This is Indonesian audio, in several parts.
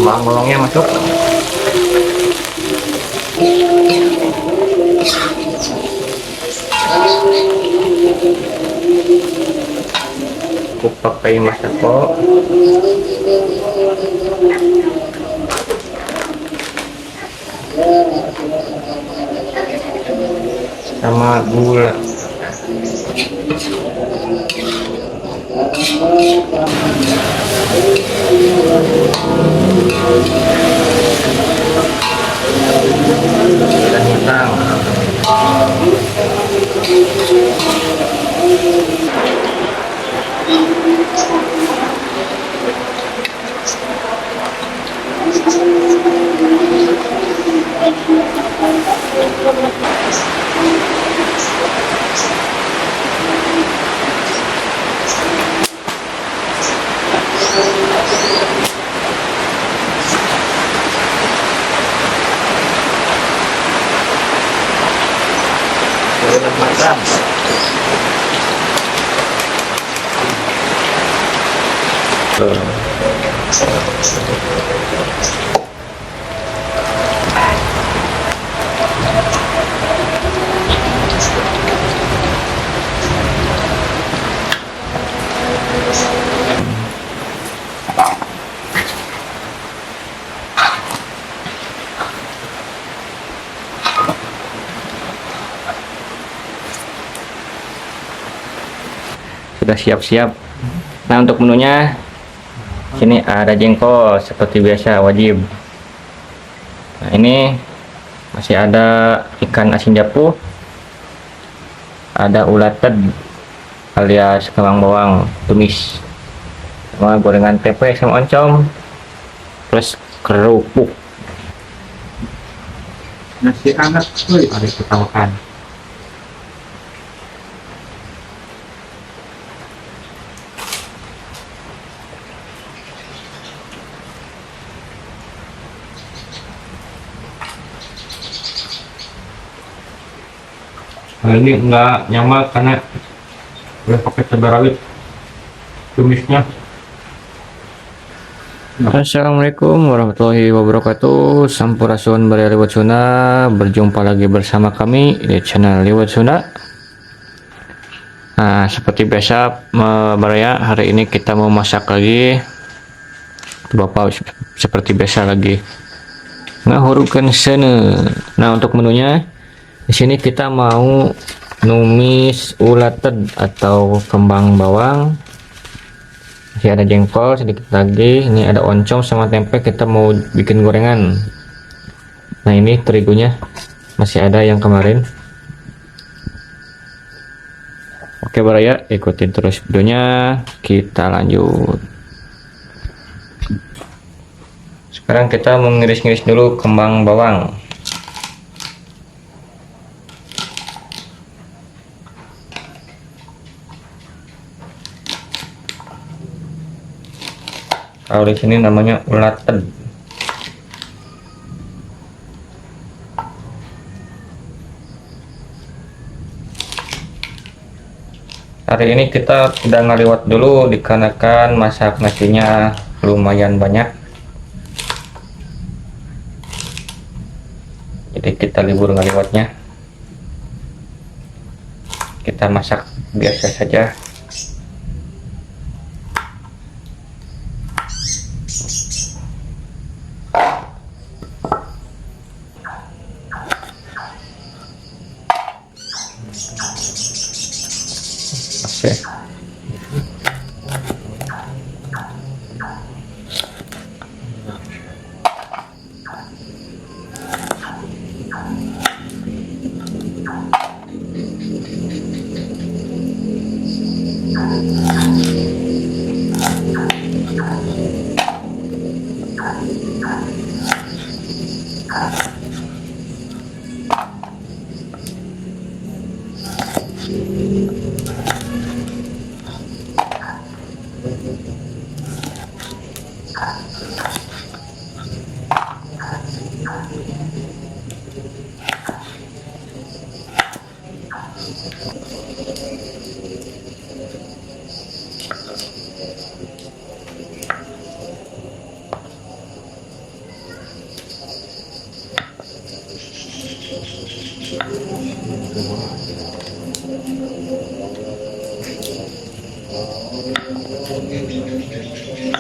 Bawang bolongnya masuk. Aku pakai masako sama gula. Dan hitam. Sudah matang. Sudah siap-siap. Nah, untuk menunya sini ada jengkol seperti biasa wajib. Nah, ini masih ada ikan asin japu, ada ulated alias kembang bawang tumis, sama gorengan tempe sama oncom plus kerupuk. Nasi hangat tuh harus kita makan. Nah, ini enggak nyaman karena udah pakai cabai rawit tumisnya. Assalamualaikum warahmatullahi wabarakatuh. Sampurasun Baraya Liwat Sunda. Berjumpa lagi bersama kami di channel Liwat Sunda. Nah, seperti biasa Baraya, hari ini kita mau masak lagi. Bapak seperti biasa lagi ngahurukan sana. Nah, untuk menunya di sini kita mau numis ulated atau kembang bawang. Masih ada jengkol sedikit lagi. Ini ada oncom sama tempe. Kita mau bikin gorengan. Nah, ini terigunya masih ada yang kemarin. Oke Baraya, ikutin terus videonya. Kita lanjut. Sekarang kita mau ngiris-ngiris dulu kembang bawang. Kalau di sini namanya ulated. Hari ini kita tidak ngaliwat dulu dikarenakan masak nasinya lumayan banyak. Jadi kita libur ngaliwatnya. Kita masak biasa saja. Oke.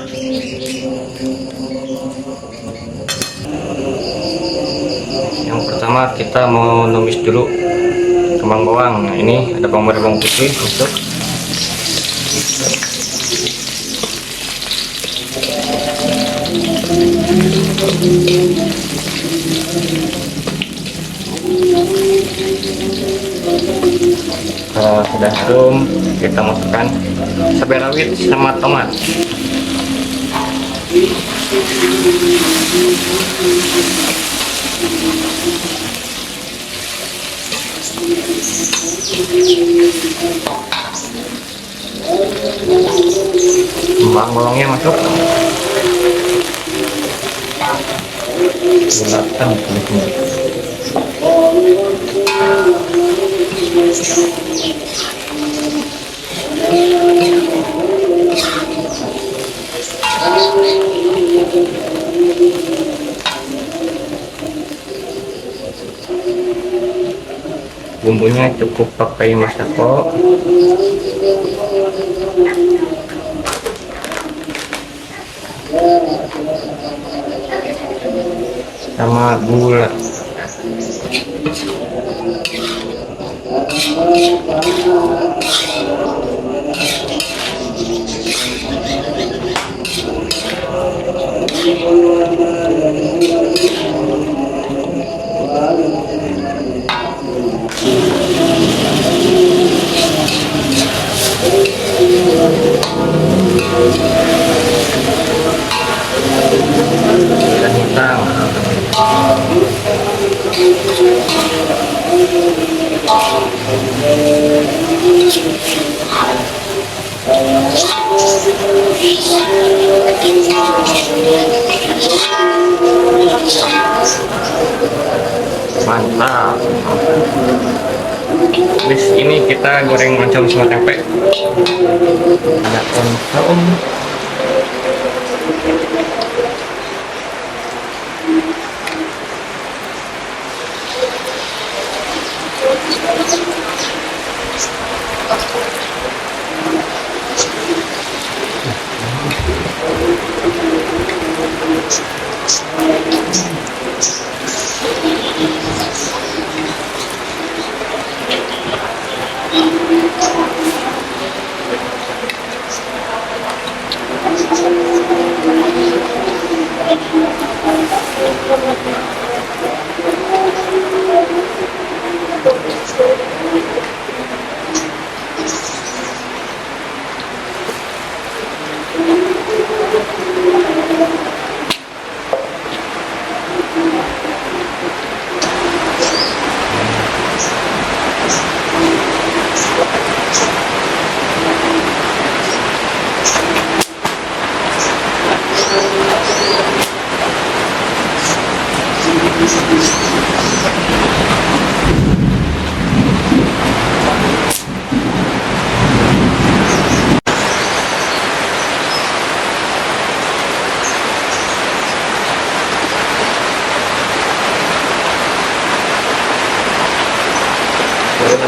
Yang pertama kita mau numis dulu kembang bawang. Nah, ini ada bawang merah, bawang putih masuk. Kalau sudah harum, kita masukkan cabai rawit sama tomat. Kembang bawangnya masuk. Gunakan kulit. Bumbunya cukup pakai masako, sama gula. Dan hitam. Mantap. Habis ini kita goreng oncom sama tempe. Ada oncom.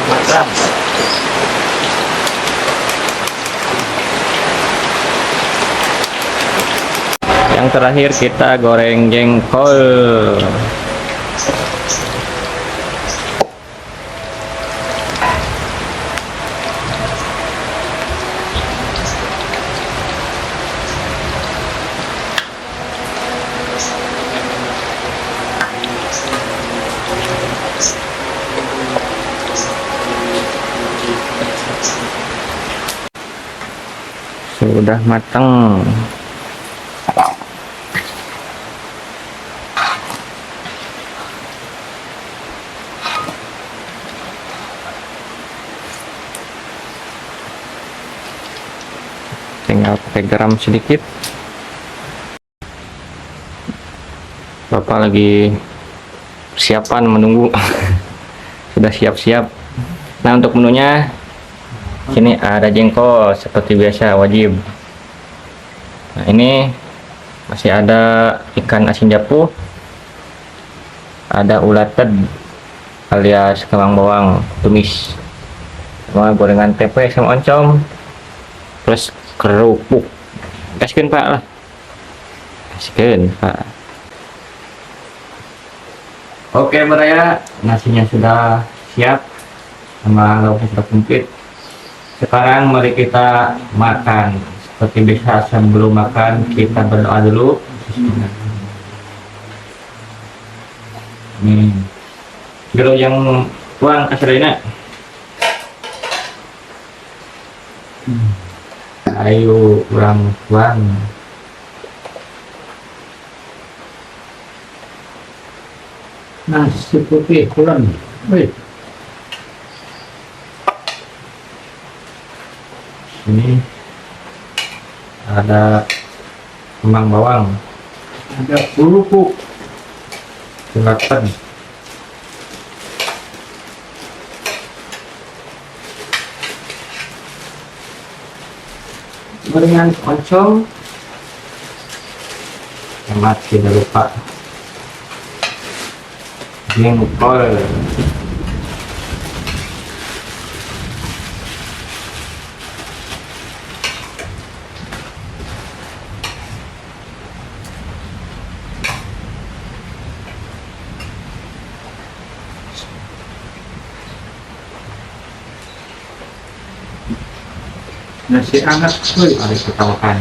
Mantap. Yang terakhir kita goreng jengkol. Sudah matang. Tinggal pakai garam sedikit. Bapak lagi persiapan menunggu. Sudah siap-siap. Nah, untuk menunya sini ada jengkol seperti biasa wajib. Nah, ini masih ada ikan asin japu, ada ulated alias kembang bawang tumis, sama gorengan tempe sama oncom, plus kerupuk. Gaskeun Pak lah. Gaskeun Pak. Oke Baraya, nasinya sudah siap sama lauknya sudah komplit. Sekarang mari kita makan. Seperti biasa sebelum makan kita berdoa dulu. Nih, gero yang tuang kasarina. Ayo kurang tuang. Nasi putih kurang. Wih, Ini ada kembang bawang, ada kerupuk. silakan. Gorengan oncom. Hemat tidak lupa. Jengkol. Nasi hangat, wih, mari kita makan.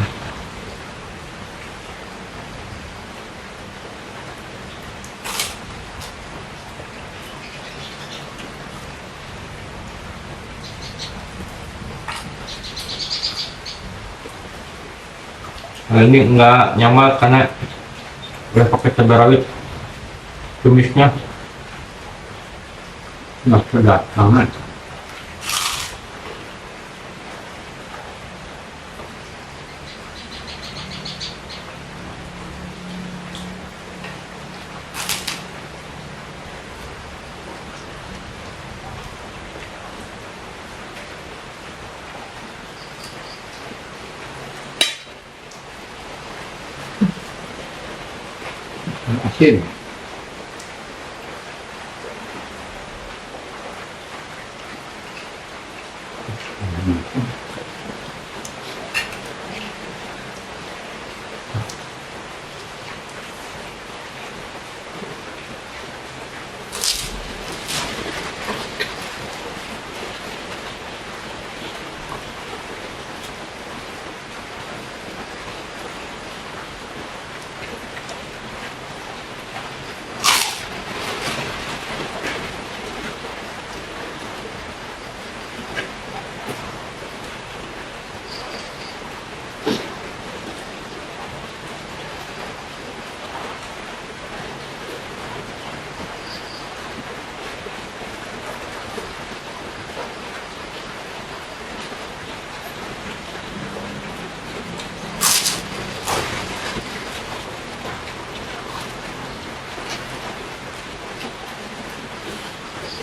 Nah, ini enggak nyaman karena udah pakai cabai rawit tumisnya. Nggak sedap banget. Asin.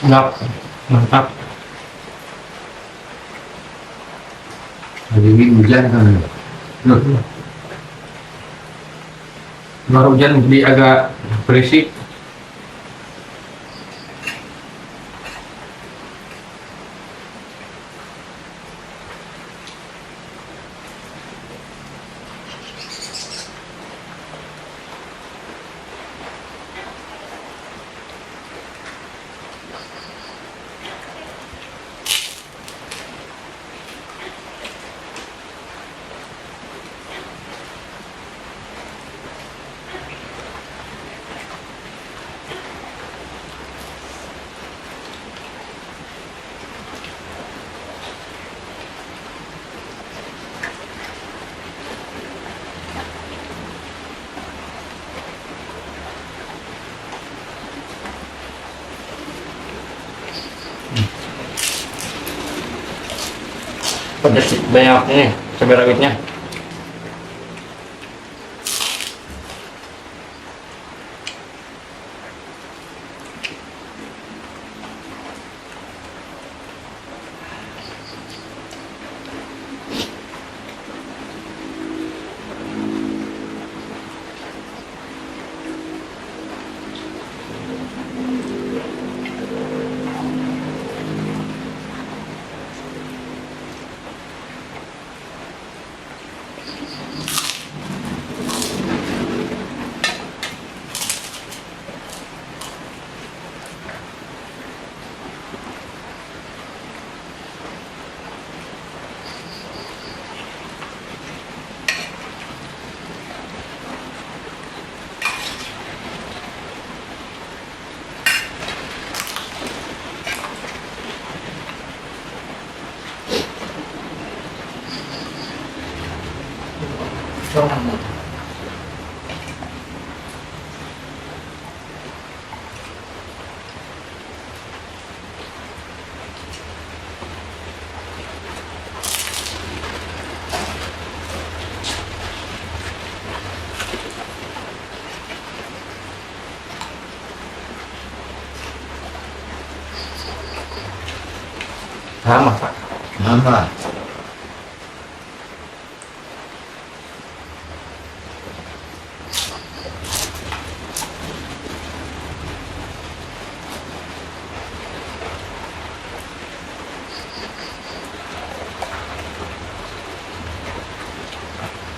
Enggak, mantap. Hari ini hujan kan? Baru hujan jadi agak berisik. Pedas banyak ini cabai rawitnya. Tambah.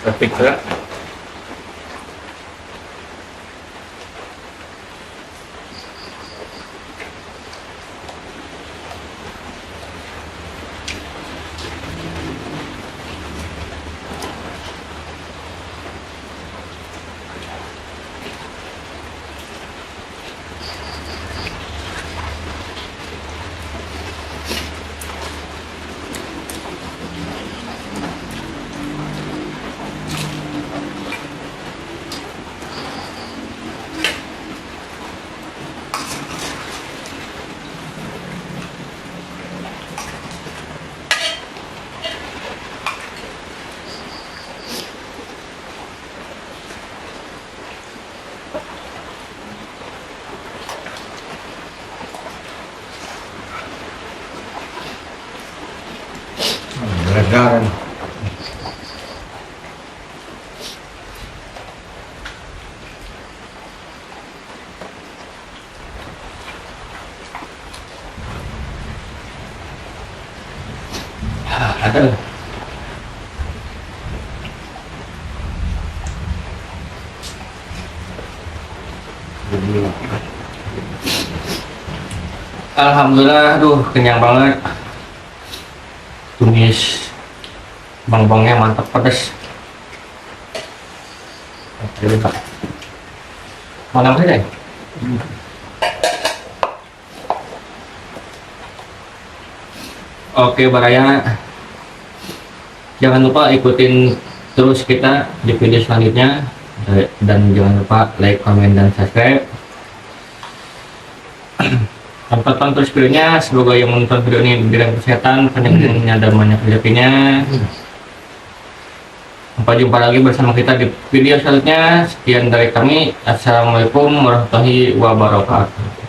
Tapi ke Gara-gara. ada. Alhamdulillah, aduh kenyang banget. Tumis bang-bangnya mantap pedas. Jadi Pak, mana saja? Oke Baraya, jangan lupa ikutin terus kita di video selanjutnya, dan jangan lupa like, komen, dan subscribe. Tonton terus videonya, semoga yang menonton video ini diberikan kesehatan, panjang umurnya dan banyak rezekinya. Sampai jumpa lagi bersama kita di video selanjutnya. Sekian dari kami, assalamualaikum warahmatullahi wabarakatuh.